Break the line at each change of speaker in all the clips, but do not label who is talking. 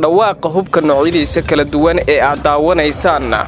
dhawaaqa hubka noocyadiisa kala duwan ee aad daawanaysaanna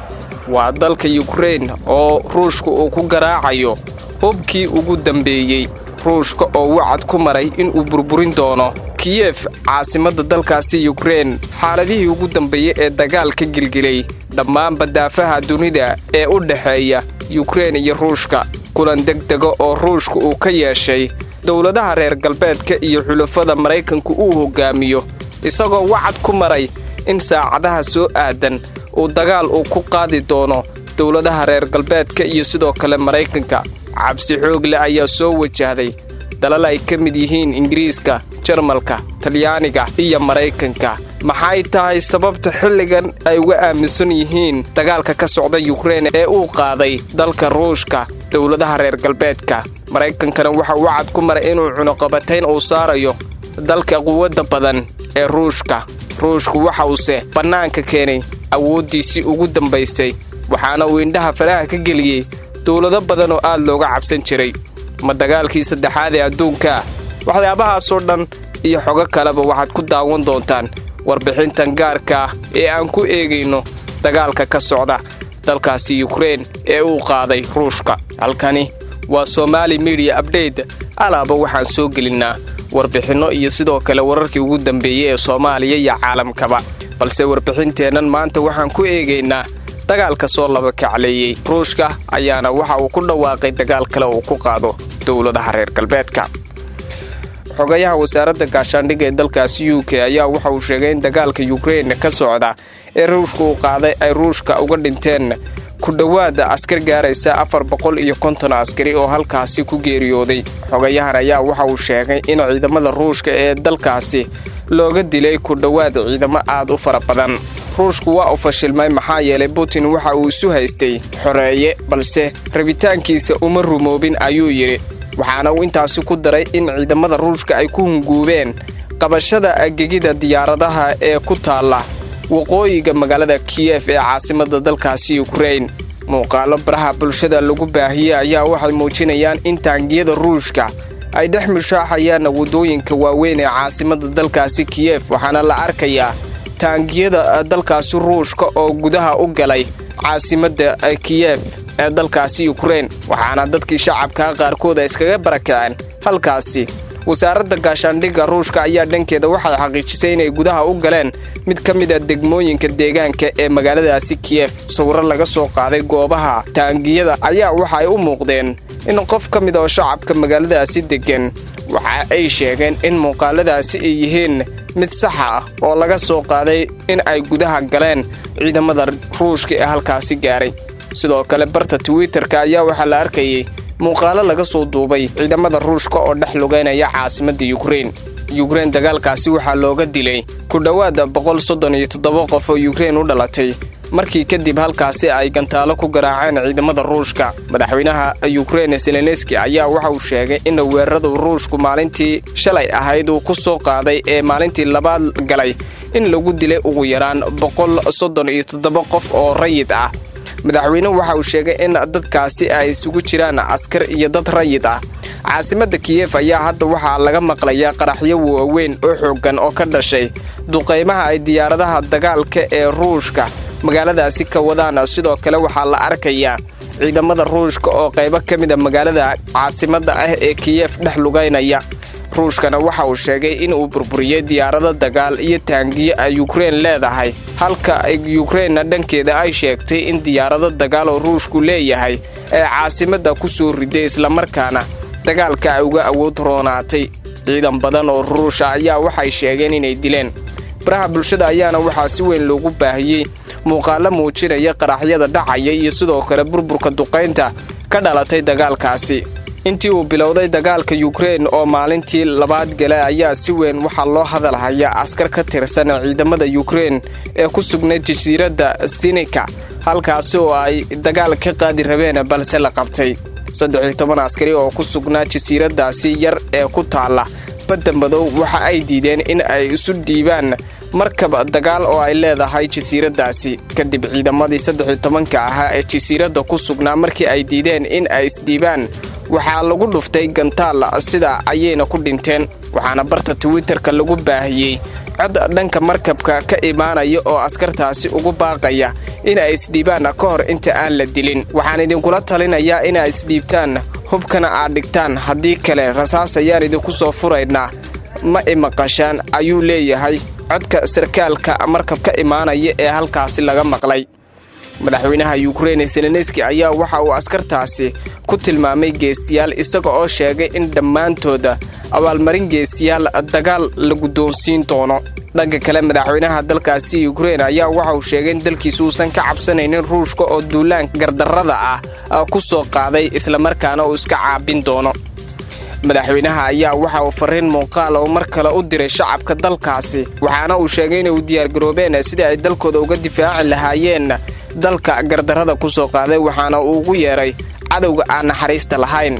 waa dalka Ukraine oo Ruushku uu ku garaacayo hubkii ugu dambeeyay Ruushka oo wacad ku maray in uu burburin doono Kiev caasimadda dalkaasi Ukraine xaaladihii ugu dambeeyay ee dagaalka gilgilay dhammaan badaafaha dunida ee u dhaxeeya Ukraine iyo Ruushka kulan degdeg oo Ruushku uu ka yeeshay dawladaha reer galbeedka iyo xulafada Mareykanku uu hogaamiyo isagoo wacad ku maray in saacadaha soo aadan uu dagaal uu ku qaadi doono dawladaha reer galbeedka iyo sidoo kale Mareykanka cabsi xoog leh ayaa soo wajahday dalal ay ka mid yihiin Ingiriiska, Jarmalka, Talyaaniga iyo Mareykanka maxay tahay sababta xilligan ay uga aaminsan yihiin dagaalka ka socda Ukraine ee uu qaaday dalka Ruushka dawladaha reer galbeedka Mareykankana waxa uu wacad ku maray inuu cunaqabatayn uu saarayo dalka quwadda badan ee Ruushka waxa uu banaanka keenay awoodiisii ugu dambeysay waxaana uu indhaha faraha ka geliyay dawlado badan oo aad looga cabsan jiray ma dagaalkii saddexaad ee adduunka waxyaabahaas oo dhan iyo xogo kaleba waxaad ku daawan doontaan warbixintan gaarka ee aan ku eegayno dagaalka ka socda dalkaasi Ukraine ee uu qaaday Ruushka halkani waa Somali Media Update alaaba waxaan soo gelinaa warbixino iyo sidoo kale wararkii ugu dambeeyay ee Soomaaliya iyo caalamkaba balse warbixinteenan maanta waxaan ku eegaynaa dagaalka soo laba kacleeyay Ruushka ayaana waxa uu ku dhawaaqay dagaal kale oo ku qaado dawladaha reer galbeedka xogayaha wasaaradda gaashaandhigga ee dalkaasi UK ayaa waxa uu sheegay in dagaalka Ukraine ka socda ee Ruushka uu qaaday ay Ruushka uga dhinteen ku dhawaada askar gaaraysa 450 askari oo halkaasi ku geeriyooday xogayahan ayaa waxa uu sheegay in ciidamada Ruushka ee dalkaasi looga dilay ku dhawaada ciidamo aad u fara badan Ruushku waa u fashilmay maxaa yeelay Putin waxa uu isu haystay xoreeye balse rabitaankiisa uma rumoobin ayuu yiri waxaana uu intaasi ku daray in ciidamada Ruushka ay ku hunguubeen qabashada agagida diyaaradaha ee ku taala waqooyiga magaalada Kiev ee caasimadda dalkaasi Ukraine muuqaalo baraha bulshada lagu baahiyay ayaa waxay muujinayaan in taangiyada Ruushka ay dhex mushaaxayaan wadooyinka waaweyn ee caasimadda dalkaasi Kiev waxaana la arkayaa taangiyada dalkaasi Ruushka oo gudaha u galay caasimadda Kiev ee dalkaasi Ukraine waxaana dadkii shacabka qaarkood iskaga barakaceen halkaasi wasaaradda gaashaandhigga Ruushka ayaa dhankeeda waxay xaqiijisay inay gudaha u galeen mid ka mid ah degmooyinka deegaanka ee magaaladaasi Kiev sawirro laga soo qaaday goobaha taangiyada ayaa waxay u muuqdeen in qof ka mid ah shacabka magaaladaasi degan waxa ay sheegeen in muuqaaladaasi ay yihiin mid sax ah oo laga soo qaaday in ay gudaha galeen ciidamada Ruushka ee halkaasi gaaray sidoo kale barta Twitterka ayaa waxa la arkayay muuqaalo laga soo duubay ciidamada Ruushka oo dhex lugaynaya caasimadda Ukraine dagaalkaasi waxa looga dilay ku dhawaada 137 qof oo Ukraine u dhalatay markii kadib halkaasi ay gantaalo ku garaaceen ciidamada Ruushka madaxweynaha Ukraine Zelensky ayaa waxa uu sheegay in weerarada Ruushku maalintii shalay ahayd uu ku soo qaaday ee maalintii labaad galay in lagu dilay ugu yaraan 137 qof oo rayid ah madaxweynuhu waxa uu sheegay in dadkaasi ay isugu jiraan askar iyo dad rayid ah caasimadda Kiev ayaa hadda waxa laga maqlayaa qaraxyo waaweyn oo xooggan oo ka dhashay duqeymaha ay diyaaradaha dagaalka ee Ruushka magaaladaasi ka wadaan sidoo kale waxa la arkayaa ciidamada Ruushka oo qaybo ka mid ah magaalada caasimadda ah ee Kiev dhex lugaynaya Ruushkana waxa uu sheegay in uu burburiyay diyaarado dagaal iyo taangiyo ay Ukraine leedahay halka ay Ukraine dhankeeda ay sheegtay in diyaarado dagaal oo Ruushku leeyahay ee caasimadda ku soo riday isla markaana dagaalka ay uga awood roonaatay ciidan badan oo Ruush ayaa waxay sheegeen inay dileen baraha bulshada ayaana waxa si weyn loogu baahiyay muuqaalo muujinaya qaraxyada dhacaya iyo sidoo kale burburka duqeynta ka dhalatay dagaalkaasi intii uu bilowday dagaalka Ukraine oo maalintii labaad galay ayaa si weyn waxa loo hadalhayaa askar ka tirsan ciidamada Ukraine ee ku sugnay jasiiradda Senica halkaas oo ay dagaal ka qaadi rabeen balse la qabtay 13 askari oo ku sugnaa jasiiraddaasi yar ee ku taala badda madow waxa ay diideen in ay isu dhiibaan markab dagaal oo ay leedahay jasiiradaasi kadib ciidamadii 13 ahaa ee jasiiradda ku sugnaa markii ay diideen in ay isdhiibaan waxaa lagu dhuftay gantaal sida ayayna ku dhinteen waxaana barta Twitterka lagu baahiyay cod dhanka markabka ka imaanaya oo askartaasi ugu baaqaya in ay isdhiibaan ka hor inta aan la dilin waxaan idinkula talinayaa in ay isdhiibtaan hubkana aad dhigtaan haddii kale rasaas ayaan idinku soo furaynaa ma imaqashaan ayuu leeyahay codka sarkaalka markabka imaanaya ee halkaasi laga maqlay madaxweynaha Ukraine Zelensky ayaa waxa uu askartaasi ku tilmaamay geesiyaal isaga oo sheegay in dhammaantooda abaalmarin geesiyaal dagaal lagu doonsiin doono dhanka kale madaxweynaha dalkaasi Ukraine ayaa waxa uu sheegay in dalkiisu uusan ka cabsanaynin Ruushka oo duulaan gardarrada ah ku soo qaaday isla markaana uu iska caabin doono madaxweynaha ayaa waxa uu fariin muuqaal oo mar kale u diray shacabka dalkaasi waxaana uu sheegay in uu diyaar garoobeen sidii ay dalkooda uga difaaci lahaayeen dalka gardarrada ku soo qaaday waxaana uu ugu yeeray cadowga aan naxariista lahayn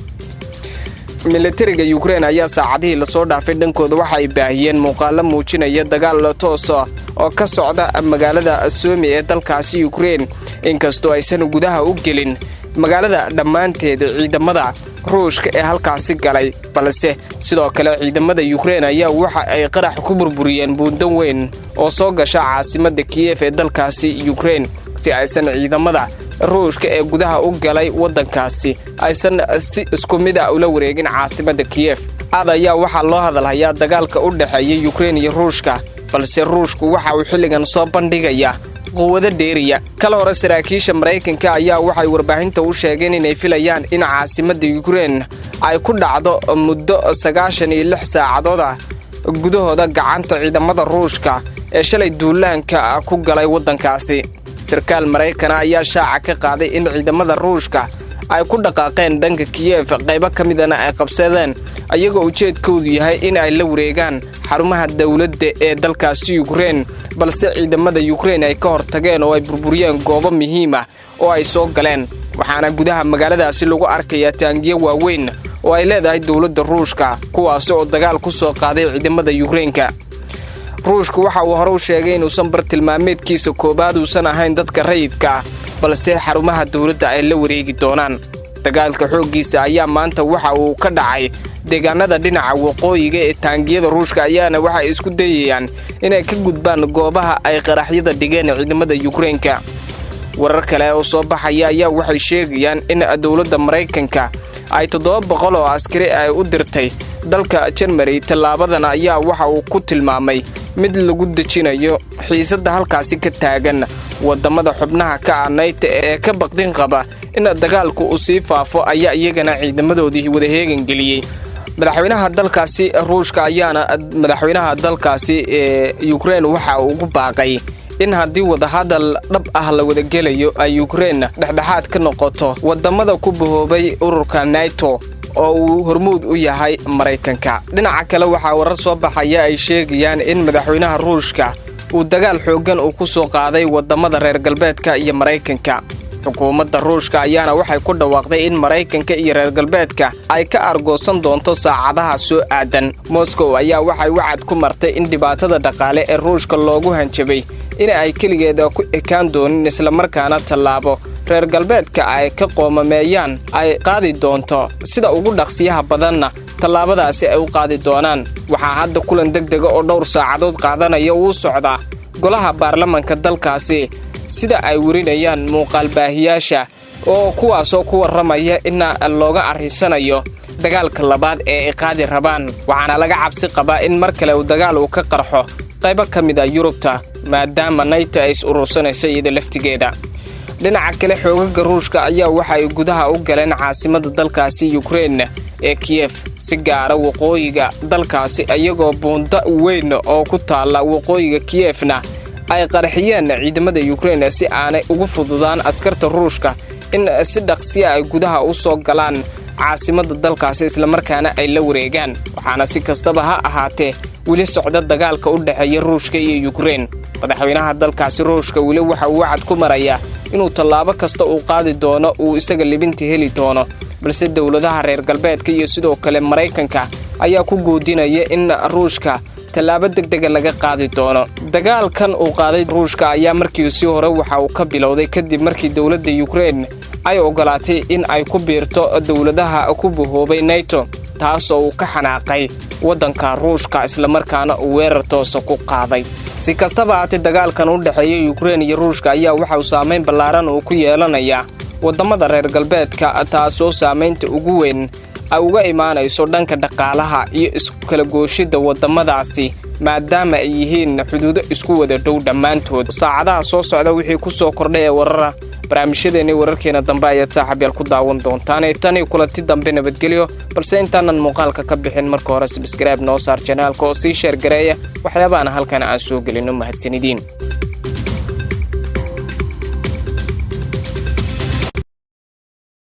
militariga Ukraine ayaa saacadihii la soo dhaafay dhankooda waxa ay baahiyeen muuqaal muujinaya dagaal toos ah oo ka socda magaalada Sumy ee dalkaasi Ukraine inkastoo aysan gudaha u gelin magaalada dhammaanteed ciidamada Ruushka ee halkaasi galay balse sidoo kale ciidamada Ukraine ayaa waxa ay qarax ku burburiyeen buundin weyn oo soo gasha caasimadda Kiev ee dalkaasi Ukraine si aysan ciidamada Ruushka ee gudaha u galay wadankaasi aysan si isku mid ah ula wareegin caasimadda Kiev ayaa waxa loo hadalhayaa dagaalka u dhaxeeya Ukraine iyo Ruushka balse Ruushku waxa uu xilligan soo bandhigayaa quwada dheeriya kala hore saraakiisha Mareykanka ayaa waxay warbaahinta u sheegeen inay filayaan in caasimadda Ukraine ay ku dhacdo muddo 96 saacadood gudahooda gacanta ciidamada Ruushka ee shalay duulaanka ku galay wadankaasi sarkaal Mareykan ayaa shaaca ka qaaday in ciidamada Ruushka ay ku dhaqaaqeen dhanka Kiev qaybo kamidana ay qabsadeen ayagoo ujeedkoodu yahay in ay la wareegaan xarumaha dawladda ee dalkaasi Ukraine balse ciidamada Ukraine ay ka hortageen oo ay burburiyeen goobo muhiim ah oo ay soo galeen waxaana gudaha magaaladaasi lagu arkayaa taangiyo waaweyn oo ay leedahay dawladda Ruushka kuwaas oo dagaal ku soo qaaday ciidamada Ukraine Ruushku waxa uu hore u sheegay in uusan bartilmaameedkiisa koobaad uusan ahayn dadka rayidka balse xarumaha dawladda ay la wareegi doonaan dagaalka xooggiisa ayaa maanta waxa uu ka dhacay deegaanada dhinaca waqooyiga ee taangiyada Ruushka ayaana waxa ay isku dayayaan inay ka gudbaan goobaha ay qaraxyada dhigeen ciidamada Ukraine warar kale oo soo baxaya ayaa waxay sheegayaan in dawladda Mareykanka ay 700 oo askari ay u dirtay dalka Germany talaabadan ayaa waxa uu ku tilmaamay mid lagu dejinayo xiisadda halkaasi ka taagan wadamada xubnaha ka aanayta ee ka baqdin qaba in dagaalku uu sii faafo ayaa iyagana ciidamadoodii wada heegan galiyay madaxweynaha dalkaasi Ruushka ayaana madaxweynaha dalkaasi Ukraine waxa uu ugu baaqay in haddii wada hadal dhab ah la wada gelayo ay Ukraine dhexdhexaad ka noqoto wadamada ku bahoobay ururka NATO oo uu hormuud u yahay Mareykanka dhinaca kale waxa warar soo baxaya ay sheegayaan in madaxweynaha Ruushka uu dagaal xoogan uu ku soo qaaday wadamada reer galbeedka iyo Mareykanka xukuumadda Ruushka ayaana waxay ku dhawaaqday in Mareykanka iyo reer galbeedka ay ka argoosan doonto saacadaha soo aadan Moscow ayaa waxay wacad ku martay in dhibaatada dhaqaale ee Ruushka loogu hanjabay in ay kaligeeda ku ekaan doonin isla markaana talaabo reer galbeedka ay ka qoomameeyaan ay qaadi doonto sida ugu dhaqsiyaha badanna talaabadaasi ay u qaadi doonaan waxa hadda kulan degdeg oo dhowr saacadood qaadanaya uu socda golaha baarlamaanka dalkaasi sida ay warinayaan muuqaal baahiyaasha oo kuwaas oo ku waramaya in looga arrisanayo dagaalka labaad ee ay qaadi rabaan waxaana laga cabsi qabaa in mar kale uu dagaal uu ka qarxo qaybo kamid ah Yurubta maadaama NATO ay urursanayso iyada laftigeeda dhinaca kale xoogagga Ruushka ayaa waxa ay gudaha u galeen caasimadda dalkaasi Ukraine ee Kiev si gaar ah waqooyiga dalkaasi ayagoo buunda weyn oo ku taala waqooyiga Kievna ay qarxiyeen ciidamada Ukraine si aanay ugu fududaan askarta Ruushka in si dhaqsi ah ay gudaha u soo galaan caasimadda dalkaasi isla markaana ay la wareegaan waxaana si kastaba ha ahaatee wili socda dagaalka u dhaxeeya Ruushka iyo Ukraine madaxweynaha dalkaasi Ruushka wili waxa uu wacad ku marayaa inuu tallaabo kasta uu qaadi doono uu isaga libinta heli doono balse dawladaha reer galbeedka iyo sidoo kale Mareykanka ayaa ku goodinaya in ruushka tallaabo degdega laga qaadi doono. Dagaalkan uu qaaday ruushka ayaa markii si hore waxa uu ka bilowday kadib markii dawladda Ukraine ay ogolaatay in ay ku biirto dawladaha ku buhoobay NATO, taas oo uu ka xanaaqay waddanka ruushka isla markaana uu weerar toos ku qaaday. Si kastaba ahaatee dagaalkan u dhaxeeya Ukraine iyo ruushka ayaa waxa uu saameyn ballaaran uu ku yeelanayaa wadamada reer galbeedka, taas oo saameynta ugu weyn ay uga imaanayso dhanka dhaqaalaha iyo isku kala gooshida wadamadaasi maadaama ay yihiin xuduudo isku wada dhow dhammaantood. Saacadaha soo socda wixii ku soo kordhay ee warara barnaamijyadeena wararkeena dambe ayaad saaxiibayaal ku daawan doontaan. Tani kulanti dambe nabadgelyo, balse intaanan muuqaalka ka bixin marka hore subscribe noo saar channelka oo sii share gareeya waxyaabaha halkan aan soo gelino. Mahadsanidin.